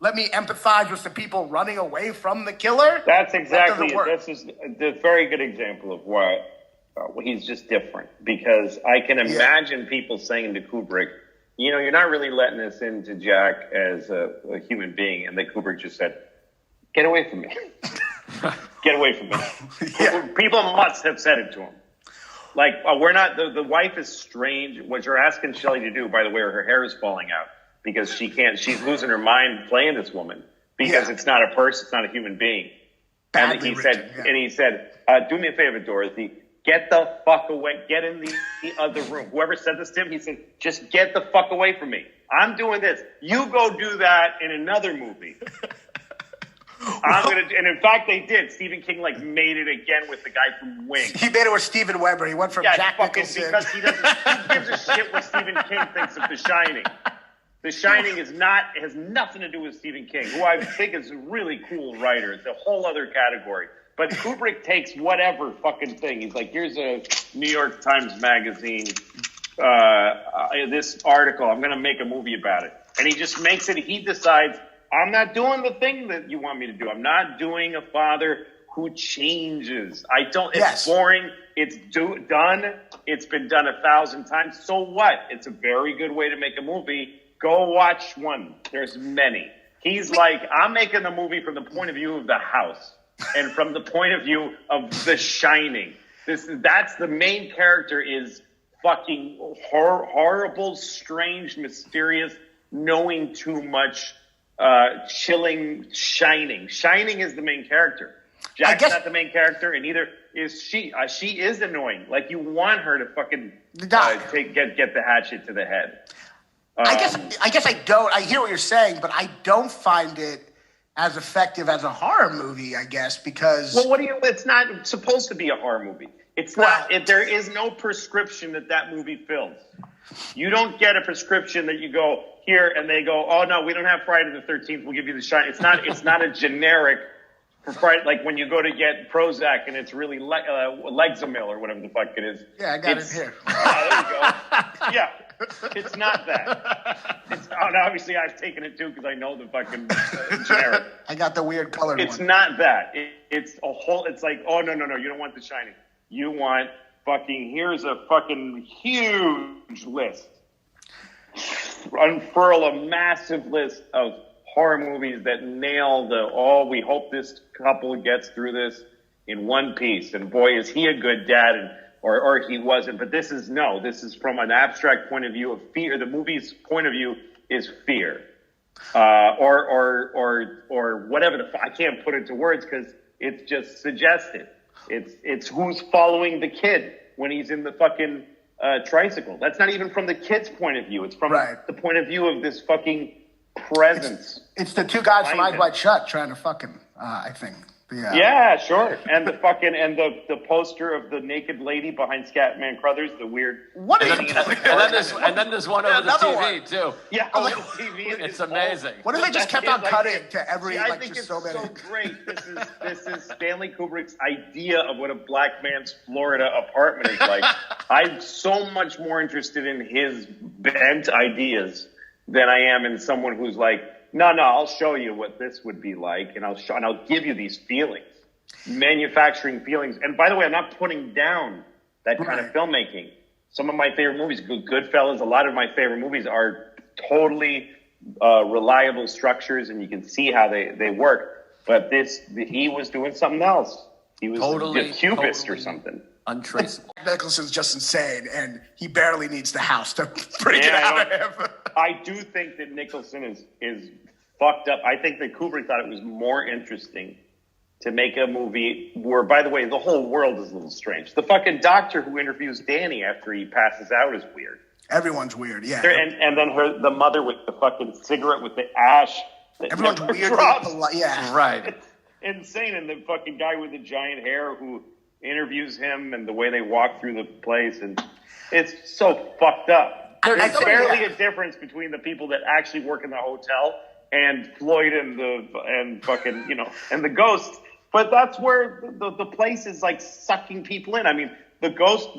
let me empathize with the people running away from the killer. That's exactly that it. This is a very good example of why he's just different. Because I can imagine people saying to Kubrick, you know, you're not really letting us into Jack as a human being. And then Kubrick just said, get away from me. Get away from me. Yeah. People must have said it to him. Like, we're not, the wife is strange. What you're asking Shelley to do, by the way, her hair is falling out because she's losing her mind playing this woman because it's not a person, it's not a human being. And he said, do me a favor, Dorothy. Get the fuck away. Get in the other room. Whoever said this to him, he said, just get the fuck away from me. I'm doing this. You go do that in another movie. And in fact, they did. Stephen King made it again with the guy from Wing. He made it with Steven Weber. He went from Jack Nicholson. Because he gives a shit what Stephen King thinks of The Shining. The Shining has nothing to do with Stephen King, who I think is a really cool writer. It's a whole other category. But Kubrick takes whatever fucking thing. He's like, here's a New York Times magazine, this article. I'm going to make a movie about it. And he just makes it. He decides, I'm not doing the thing that you want me to do. I'm not doing a father who changes. It's boring. It's done. It's been done 1,000 times. So what? It's a very good way to make a movie. Go watch one. There's many. He's like, I'm making the movie from the point of view of the house. And from the point of view of The Shining, that's the main character is fucking horrible, strange, mysterious, knowing too much, chilling Shining. Shining is the main character. Jack's not the main character, and neither is she. She is annoying. Like, you want her to fucking get the hatchet to the head. I guess I don't. I hear what you're saying, but I don't find it as effective as a horror movie, I guess, because... Well, it's not supposed to be a horror movie. It's not. There is no prescription that movie fills. You don't get a prescription that you go here and they go, oh no, we don't have Friday the 13th. We'll give you The Shining. It's not a generic for Friday, like when you go to get Prozac and it's really Lexamil or whatever the fuck it is. Yeah, I got it here. There you go. Yeah. It's not that. Obviously, I've taken it too because I know the fucking generic. I got the weird colored one. It's not that. It's a whole. It's like, oh no, you don't want The Shining. You want fucking. Here's a fucking huge list. Unfurl a massive list of horror movies that nail we hope this couple gets through this in one piece. And boy, is he a good dad. Or he wasn't, but this is from an abstract point of view of fear. The movie's point of view is fear, or whatever. I can't put it to words because it's just suggested. It's who's following the kid when he's in the fucking tricycle. That's not even from the kid's point of view. It's from the point of view of this fucking presence. It's the two guys from Eyes Wide Shut trying to fuck him, I think. Yeah, sure. And the fucking the poster of the naked lady behind Scatman Crothers, the weird. What is and then there's one over the TV too. Yeah, over the TV. It's amazing. What if they just kept on cutting to every I think it's so great. This is Stanley Kubrick's idea of what a black man's Florida apartment is like. I'm so much more interested in his bent ideas than I am in someone who's like, no, I'll show you what this would be like, and I'll give you these feelings, manufacturing feelings. And by the way, I'm not putting down that kind of filmmaking. Some of my favorite movies, Goodfellas, a lot of my favorite movies are totally reliable structures, and you can see how they work. But he was doing something else. He was a cubist or something. Untraceable. Nicholson's just insane, and he barely needs the house to bring it out of him. I do think that Nicholson is fucked up. I think that Kubrick thought it was more interesting to make a movie where, by the way, the whole world is a little strange. The fucking doctor who interviews Danny after he passes out is weird. Everyone's weird, yeah. And then the mother with the fucking cigarette with the ash. Everyone's weird. Yeah. Right. It's insane. And the fucking guy with the giant hair who interviews him and the way they walk through the place. And it's so fucked up. There's barely a difference between the people that actually work in the hotel and Floyd and the ghost. But that's where the place is like sucking people in. I mean, the ghost,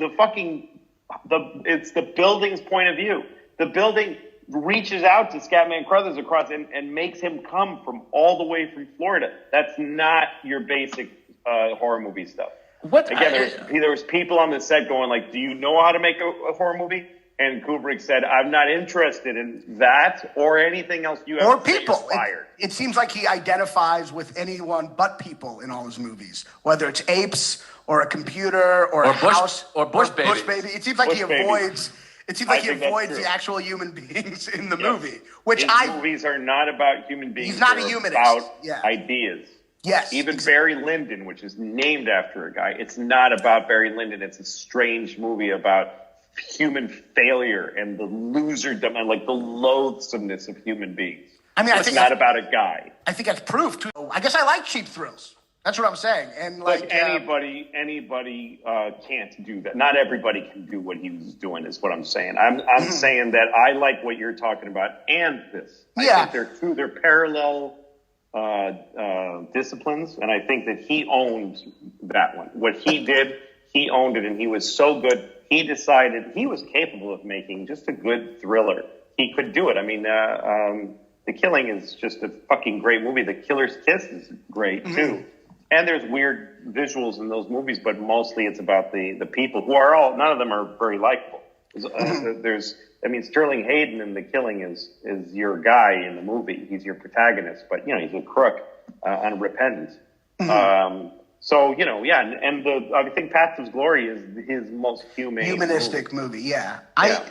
it's the building's point of view. The building, reaches out to Scatman Crothers across and makes him come from all the way from Florida. That's not your basic horror movie stuff. Again, there was people on the set going like, do you know how to make a horror movie? And Kubrick said, I'm not interested in that or anything else you have or to say people. inspired. It seems like he identifies with anyone but people in all his movies, whether it's apes or a computer or a house or Bush baby. It seems like he avoids. It seems like he avoids the actual human beings in the movie. His movies are not about human beings. He's not a humanist. About ideas. Yes. Even Barry Lyndon, which is named after a guy, it's not about Barry Lyndon. It's a strange movie about human failure and the loserdom and like the loathsomeness of human beings. I mean, it's not about a guy. I think that's proof too. I guess I like cheap thrills. That's what I'm saying. And like anybody can't do that. Not everybody can do what he was doing. Is what I'm saying. I'm saying that I like what you're talking about and this. I think they're parallel disciplines, and I think that he owned that one. What he did, he owned it, and he was so good. He decided he was capable of making just a good thriller. He could do it. I mean, The Killing is just a fucking great movie. The Killer's Kiss is great too. And there's weird visuals in those movies, but mostly it's about the people who are none of them are very likable. Sterling Hayden in The Killing is your guy in the movie. He's your protagonist, but he's a crook, unrepentant. I think Path to Glory is his most humanistic movie. Yeah. I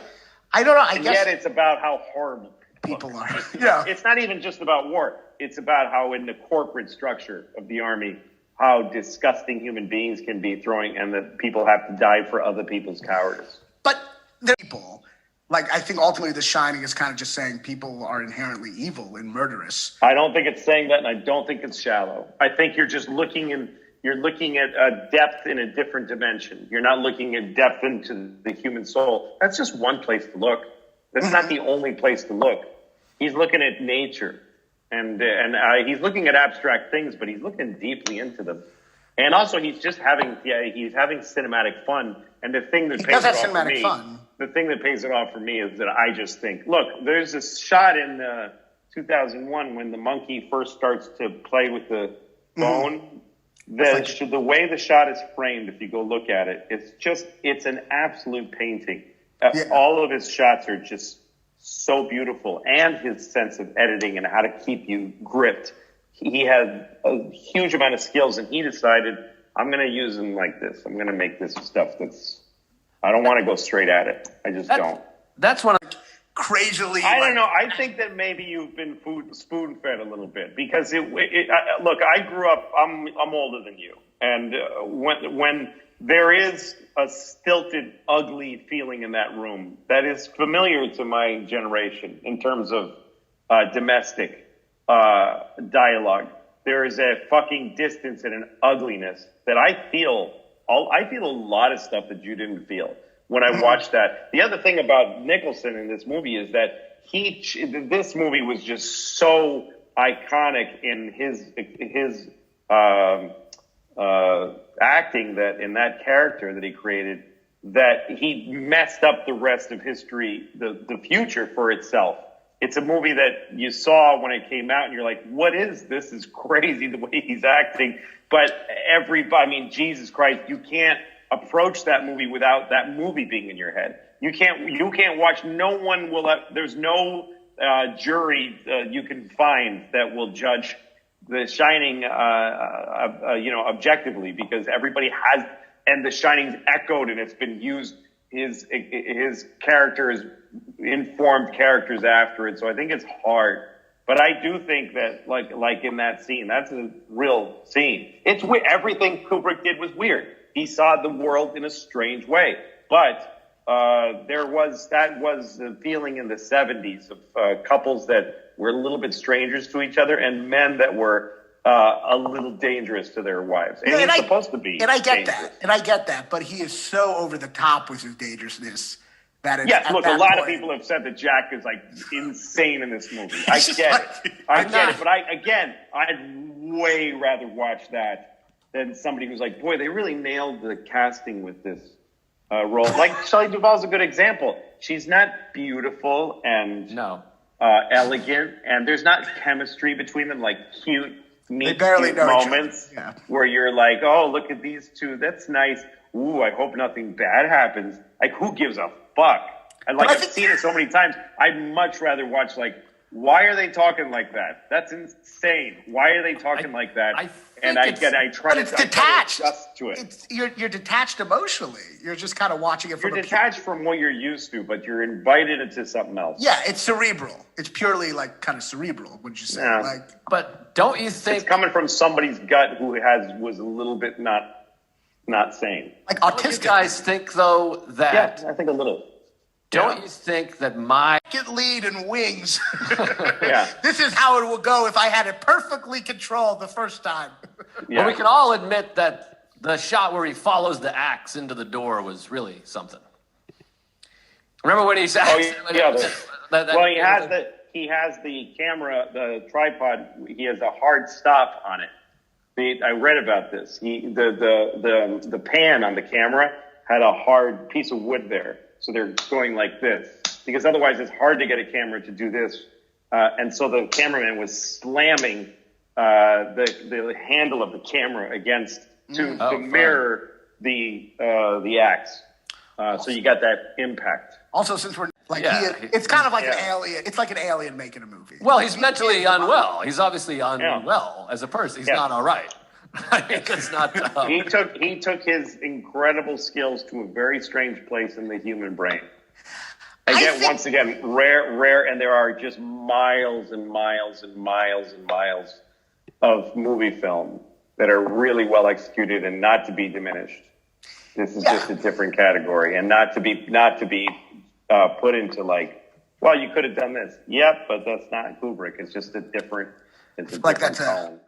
don't know. I guess yet it's about how horrible people are. It's not even just about war. It's about how in the corporate structure of the army, how disgusting human beings can be and that people have to die for other people's cowardice. But the people, I think ultimately The Shining is kind of just saying people are inherently evil and murderous. I don't think it's saying that, and I don't think it's shallow. I think you're just looking at a depth in a different dimension. You're not looking at depth into the human soul. That's just one place to look. That's not the only place to look. He's looking at nature, and he's looking at abstract things, but he's looking deeply into them. And also, he's having cinematic fun. And the thing that pays it off for me, the thing that pays it off for me is that I just think, look, there's this shot in 2001 when the monkey first starts to play with the bone. The way the shot is framed, if you go look at it, it's an absolute painting. All of his shots are just so beautiful, and his sense of editing and how to keep you gripped. He had a huge amount of skills, and he decided, I'm going to use them like this. I'm going to make this stuff I don't want to go straight at it. I just don't. That's when crazily. I don't know. I think that maybe you've been spoon-fed a little bit because look, I grew up. I'm older than you, and when there is a stilted, ugly feeling in that room that is familiar to my generation in terms of domestic dialogue, there is a fucking distance and an ugliness that I feel. I feel a lot of stuff that you didn't feel when I watched that. The other thing about Nicholson in this movie is that this movie was just so iconic in his acting that in that character that he created that he messed up the rest of history, the future for itself. It's a movie that you saw when it came out and you're like, what is this? This is crazy the way he's acting. But Jesus Christ, you can't approach that movie without that movie being in your head. You can't watch. No one will. There's no jury you can find that will judge The Shining, objectively, because everybody has, and The Shining's echoed and it's been used. His characters informed characters after it, so I think it's hard. But I do think that, like in that scene, that's a real scene. It's everything Kubrick did was weird. He saw the world in a strange way. But that was the feeling in the 70s of couples that were a little bit strangers to each other and men that were a little dangerous to their wives. And he's supposed to be. And I get that. And I get that. But he is so over the top with his dangerousness. Yes, look, a lot of people have said that Jack is insane in this movie. I get it. I get it. But I'd way rather watch that than somebody who's like, boy, they really nailed the casting with this role. Like Shelley Duvall's a good example. She's not beautiful and elegant, and there's not chemistry between them, like cute, neat, cute moments where you're like, oh, look at these two. That's nice. Ooh, I hope nothing bad happens. Like, who gives a fuck? And like, I've seen it so many times. I'd much rather watch, like, why are they talking like that? That's insane. Why are they talking like that? I try to adjust to it. You're detached emotionally. You're just kind of watching it from You're detached from what you're used to, but you're invited into something else. Yeah, it's cerebral. It's purely like kind of cerebral, would you say? Yeah. Like, but don't you think it's coming from somebody's gut who was a little bit not sane? Like autistic. Don't you guys think though that? Yeah, I think a little. Don't you think that my lead and wings? Yeah. This is how it will go if I had it perfectly controlled the first time. Yeah. Well, we can all admit that the shot where he follows the axe into the door was really something. Remember when he's well, he has the camera, the tripod. He has a hard stop on it. I read about this. The pan on the camera had a hard piece of wood there. So they're going like this because otherwise it's hard to get a camera to do this. And so the cameraman was slamming the handle of the camera against to mirror the axe. So you got that impact. Also, since we're like, it's kind of like an alien. It's like an alien making a movie. Well, he's mentally unwell. He's obviously unwell as a person. He's not all right. I mean, it's not. He took his incredible skills to a very strange place in the human brain. Once again, rare, and there are just miles and miles and miles and miles of movie film that are really well executed and not to be diminished. This is just a different category, and not to be put into like, well, you could have done this. Yep, but that's not Kubrick. It's just a different. It's a different tone.